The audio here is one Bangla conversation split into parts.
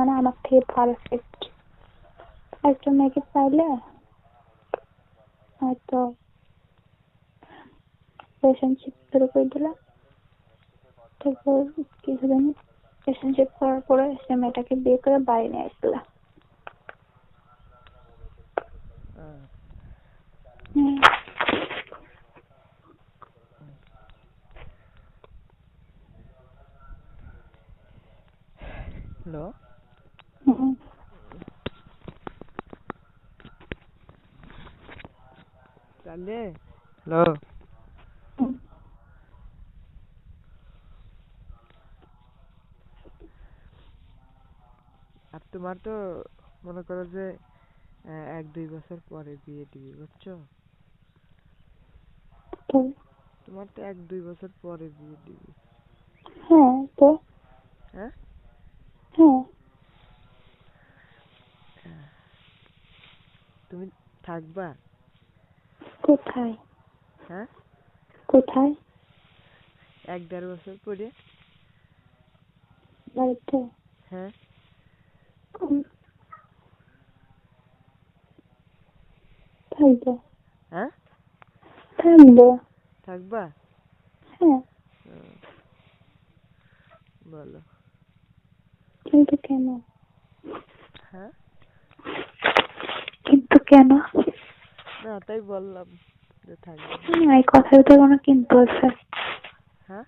মানে আমার থেকে পারফেক্ট একটা মেয়েকে পাইলে হয়তো রিলেশনশিপ শুরু করে দিলাম, তারপর কিছুদিন রিলেশনশিপ করার পরে সে মেয়েটাকে বিয়ে করে বাড়ি নিয়ে আসলাম। হ্যালো, চালে হ্যালো। আর তোমার তো মনে করো যে 1-2 বছর পরে বিয়ে দিবি, বুঝছো? তোমার তো 1-2 বছর পরে বিয়ে দিবি। হ্যাঁ তো হ্যাঁ, তুমি থাকবা? কোথায়? হ্যাঁ, কোথায়? 1-1.5 বছর পরে। বাড়িতে। হ্যাঁ, থাকবো। হ্যাঁ, থাকবো। থাকবা? হ্যাঁ। বলো। কিন্তু কেন? হ্যাঁ, কিন্তু কেন? না তাই বললাম যে থাকবা। এই কথার ভিতরে কোনো কিন্তু আছে? হ্যাঁ,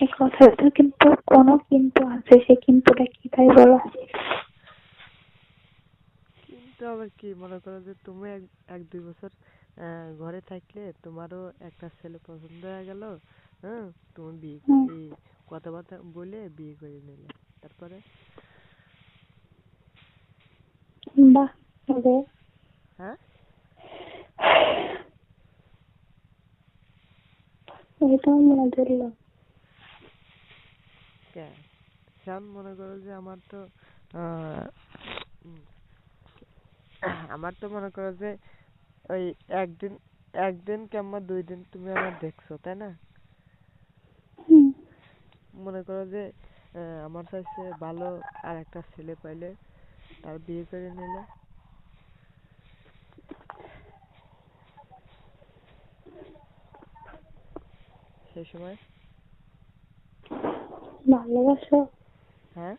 এই কথার ভিতরে কিন্তু কোনো কিন্তু আছে, সে কিন্তুটা কি তাই বলো? কিন্তু আবার কি মনে করো যে তুমি 1-2 বছর ঘরে থাকলে তোমারও একটা ছেলে পছন্দ হয়ে গেল। হ্যাঁ, তুমি বিয়ে এই কথাবার্তা বলে বিয়ে করে নিলে, তারপরে? বাহ, হবে। হ্যাঁ, এটাও মনে ধরলো। কেন মনে করো যে আমার তো মনে করো যে ওই একদিন একদিন কিংবা 2 দিন তুমি আমার দেখছো, তাই না? মনে করো যে আমার চাইছে ভালো আর একটা ছেলে পাইলে তার বিয়ে করে নিলে, সেই সময়? ভালোবাসো? হ্যাঁ,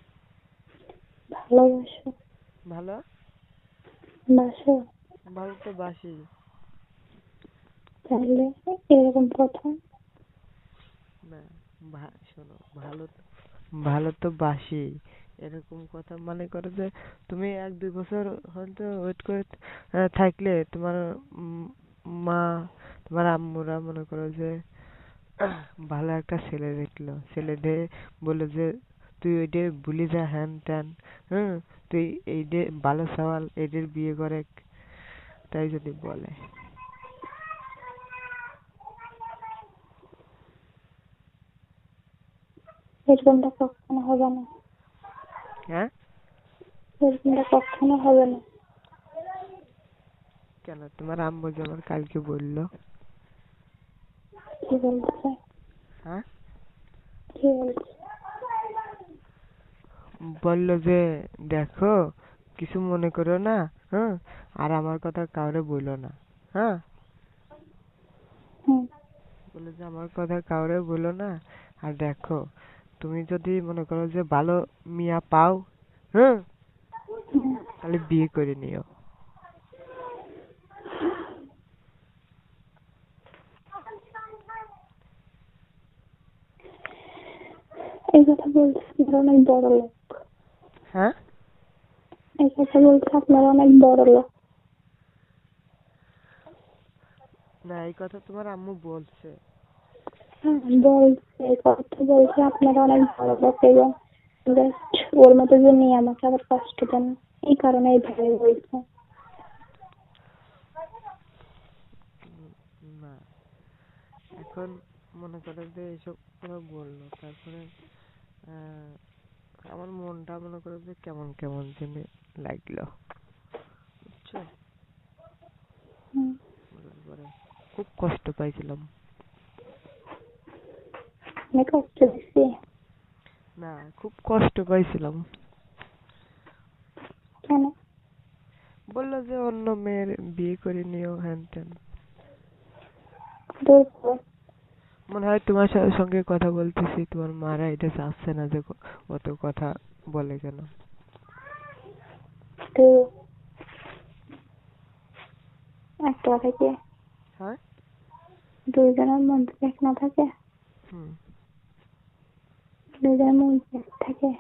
ভালোবাসো? ভালো বাসো? ভালো তো বাসি। তাহলে এরকম প্রথম? না, শোনো, ভালো তো বাসি, এরকম কথা মনে করো যে তুমি 1-2 বছর হয়তো ওয়েট করে থাকলে তোমার মা, তোমার আম্মুরা মনে করো যে ভালো একটা ছেলে দেখলো, ছেলে দিয়ে বললো যে তুই ওইটা ভুলে যা, হ্যান ত্যান, হ্যাঁ, তুই এইটা ভালো সওয়াল, এদের বিয়ে করে, তাই যদি বলে। এরকমটা কখনো হবে না। হ্যাঁ, এরকমটা কখনো হবে না। কেন? তোমার আম্মু যেমন কালকে বললো। কি বলছে? হ্যাঁ, কি বলছে? বললো যে দেখো, কিছু মনে করো না, হ্যাঁ, আর আমার কথা কাউরে বলো না। হ্যাঁ, বললো যে আমার কথা কাউরে বলো না, আর দেখো তুমি যদি মনে করো যে ভালো মিয়া পাও, হ্যাঁ, তাহলে বিয়ে করে নিও। এই কথা বলছে আপনারা অনেক বড় লোক। হ্যাঁ, এই কথা বলছে আপনারা অনেক বড় লোক। না, এই কথা তোমার আম্মু বলছে। বলছে, এই কথা বলছে আপনারা অনেক বড় লোক, এবং জাস্ট ওর মতো যে নিয়ে আমাকে আবার কষ্ট দেন, এই কারণে এইভাবে বলছে। না, এখন মনে করো যে এইসব কথা বললো, তারপরে আমার মনটা মনে করো যে কেমন কেমন জানি লাগলো, বুঝছো? পরে খুব কষ্ট পাইছিলাম। আমি কষ্ট দিচ্ছি? না, খুব কষ্ট পাইছিলাম। বললো যে অন্য মেয়ের বিয়ে করে নিও হ্যান ত্যান। দূর করে। মনে হয় তোমার সঙ্গে কথা বলতেছি তোমার মারা এটা চাচ্ছে না যে অত কথা বলে কেন। তো একটা কথা কি, হ্যাঁ। দুইজনের মধ্যে এক না থাকে, হুম। দুইজনের মধ্যে এক থাকে,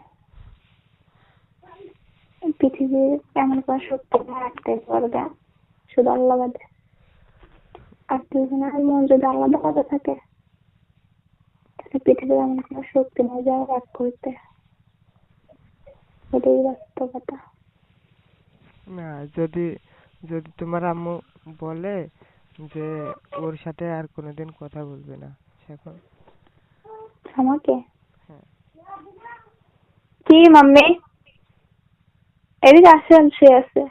পৃথিবীর এমন কোন শক্তি আটকে পারবে শুধু আল্লাহ বাদে। আর দুইজনের মন যদি আলাদা আলাদা থাকে তাহলে পৃথিবীর এমন কোন শক্তি নেই যা এক করতে। এটাই বাস্তবতা। না, যদি যদি তোমার আম্মু বলে যে ওর সাথে আর কোনোদিন কথা বলবে না এখন। আমাকে হ্যাঁ। কি মাম্মি, এদিকে আসেন, শুয়ে আছে,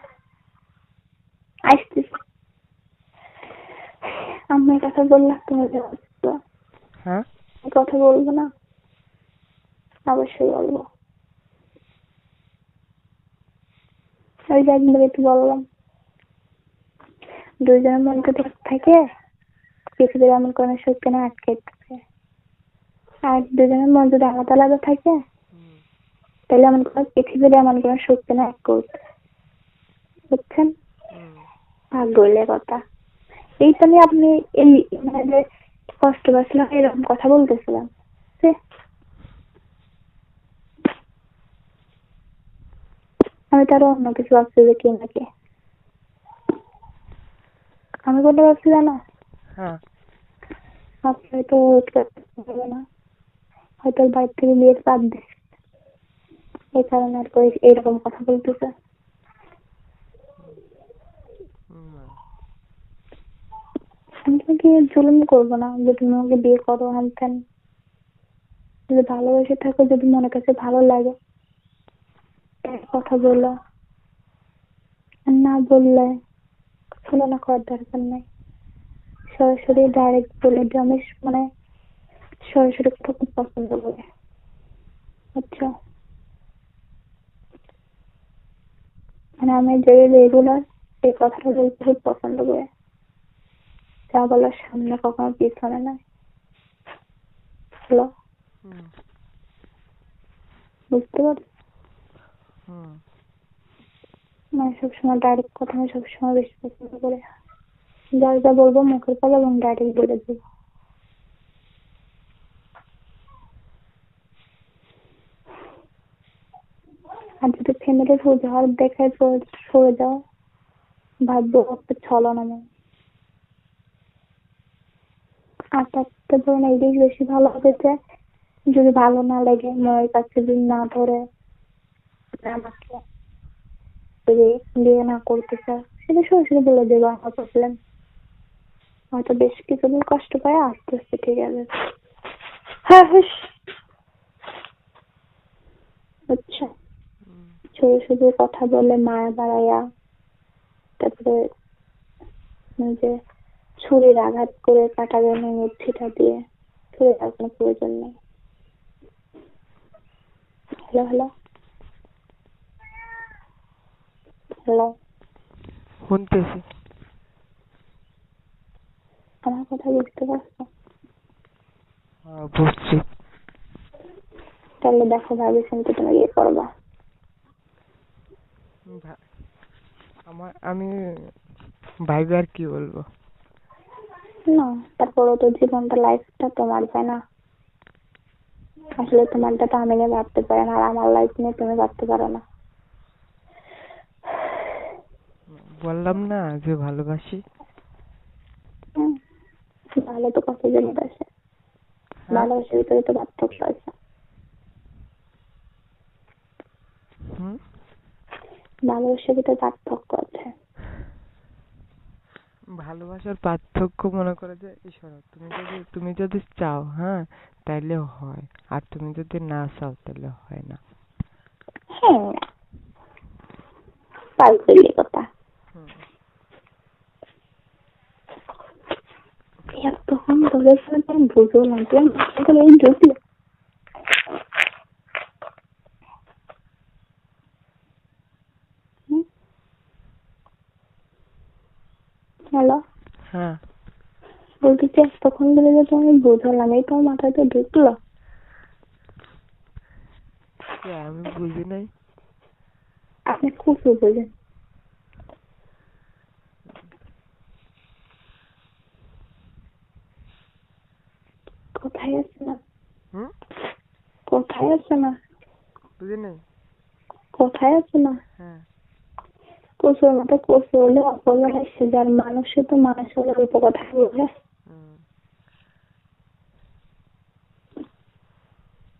আসতেছি। আমি কথা বললাম তুমি হ্যাঁ। কথা বলবো না? অবশ্যই বলবো। ওই যে একবার একটু বললাম, দুইজনের মধ্যে থেকে পৃথিবীর এমন কোন শক্তি না আটকে থাকে। আর দুজনের মন যদি আলাদা আলাদা থাকে তাহলে এমন কোন পৃথিবীর এমন কোন শক্তি না এক করতে। বুঝছেন? ভাগ্য বলে কথা। এইটা নিয়ে আপনি এই মানে যে কষ্ট পাচ্ছিলাম এরকম কথা বলতেছিলাম, আমি তার অন্য কিছু ভাবছি যে কি নাকি। আমি কোনটা ভাবছি জানো? আপনি হয়তো পারবে না, হয়তো বাইরে থেকে বিয়ে চাপ দিচ্ছে, এই কারণে আর কি এইরকম কথা বলতেছে। আমি তোমাকে জুলুম করবো না যে তুমি আমাকে বিয়ে করো হ্যান, যদি ভালোবেসে থাকো, যদি মনে কাছে ভালো লাগে কথা বললো, না বললে তুলনা করার দরকার নাই। সরাসরি ডাইরেক্ট বলে যে আমি মানে সরাসরি কথা খুব পছন্দ করি। আচ্ছা, মানে আমি যে রেগুলার এই কথাটা বলতে খুব পছন্দ করি, যা বলার সামনে কখনো পিছনে নাই। হ্যালো, বুঝতে পারছি। মানে সবসময় ডাইরেক্ট কথা আমি সবসময় বেশি পছন্দ করি। যা যা বলবো মুখের কথা এবং ডাইরেক্ট বলে দেবো। আর যদি ফ্যামিলির হুজহার দেখে সরে যাও, ভাববো একটা ছলনা নেই। আর থাকতে ধরুন এই দিক বেশি ভালো হবে যে যদি ভালো না লাগে, মনের কাছে যদি না ধরে আমাকে যদি বিয়ে না করতে চায়, সেটা সরাসরি বলে দেবো, আমার প্রবলেম। হয়তো বেশ কিছুদিন কষ্ট পায়, আস্তে আস্তে ঠিক আছে। হ্যাঁ হুস, আচ্ছা, শুধু শুধু কথা বলে মায়া বাড়াইয়া তারপরে যে ছুরির আঘাত করে কাটা গেলে মুঠিটা দিয়ে ছুরি আর কোনো প্রয়োজন নেই। হ্যালো হ্যালো হ্যালো, শুনতেছি। আমার কথা বুঝতে পারছো? বুঝছি। তাহলে দেখো ভাবি শুনতে তুমি ইয়ে করবা। আমি ভাইবে আর কি বলবো না, তারপরে তো জীবনটা লাইফটা তোমার, তাই না? আসলে তোমারটা তো আমি নিয়ে ভাবতে পারি না, আর আমার লাইফ নিয়ে তুমি ভাবতে পারো না। বললাম না যে ভালোবাসি। ভালো তো কত জিনিস আছে, ভালোবাসার ভিতরে তো পার্থক্য আছে। ভালোবাসার ভিতরে পার্থক্য আছে। ভালোবাসার পার্থক্য মনে করে যে ঈশ্বর, তুমি যদি চাও হ্যাঁ তাইলে হয়, আর তুমি যদি না চাও তাহলে হয় না। হ্যাঁ, পাল্টে কথা। তখন ধরে বুঝো না এই ঢুকলো হ্যালো, হ্যাঁ, বলতেছি এতক্ষণ ধরে যে তুমি বোঝালাম, এই তোমার মাথায় তো ঢুকলো? কে আমি বুঝি নাই। আপনি খুশি বোঝেন। কোথায় আছে না? হুম, কোথায় আছে না? বুঝি নাই। কোথায় আছে না? হ্যাঁ, কচুর মতো কচু হলে অপমান এসে যার মানুষ, সে তো মানুষ হলে অল্প কথা বলে হুম,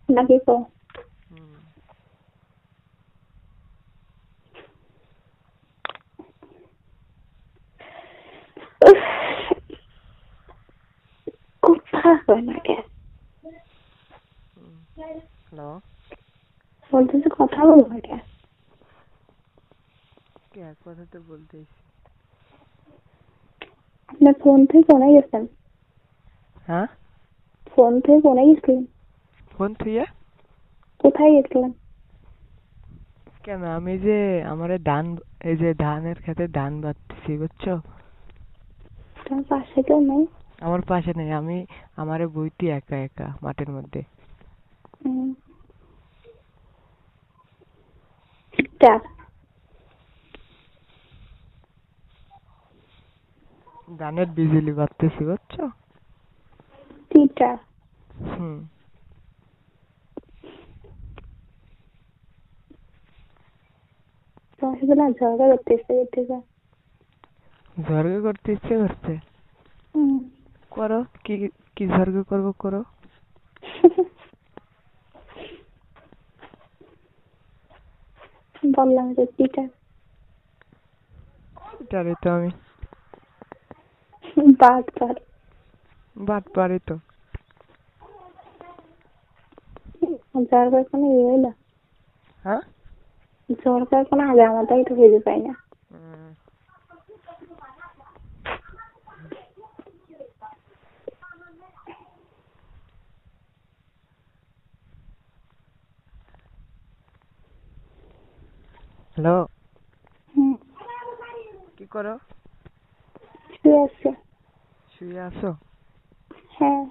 নাকি কো? হুম। কথা হয় না কে? হ্যালো, বলতেছি কথা বলো না কে? কে কথা তো বলতেছি। আপনার ফোন থেকে কোনে গেছেন? হ্যাঁ, ফোন থেকে কোনে গেছিলেন? ফোন থুইয়া কোথায় গেছিলেন? কেন? আমি যে আমার ধান, এই যে ধানের খেতে ধান বাঁধতেছি বুঝছো। তোমার পাশে কেউ নেই? আমার পাশে নেই, আমি আমারে বইতি একা একা মাঠের মধ্যে। উম, চার। ধানের বিজলি বাঁধতেছি বুঝছো। টিচার। হুম। তোমার সাথে না ঝগড়া করতে ইচ্ছে করতেছে। ঝর্গ করতে ইচ্ছে করছে? হুম। করো, কি কি ঝর্গ করবো করো। বললাম যে টিচার। এটারে তো আমি বাদ বাদ। বাদ পারি তো। ঝগড়ার কোনো ইয়ে হইলো? হ্যাঁ। ঝগড়ার কোনো আগে আমাদেরই তো খুঁজে পাই না। হুম। হ্যালো, হুম। কি করো? শুয়ে আছে। শুয়ে আছো? হ্যাঁ।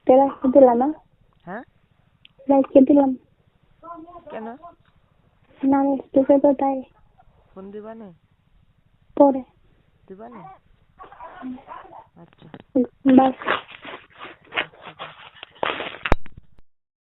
রাখতে দিলাম না? হ্যাঁ, রাখতে দিলাম কেন? না, আমি স্টুপে তো তাই। ফোন দিবা না? পরে। দিবা না? আচ্ছা। বাস।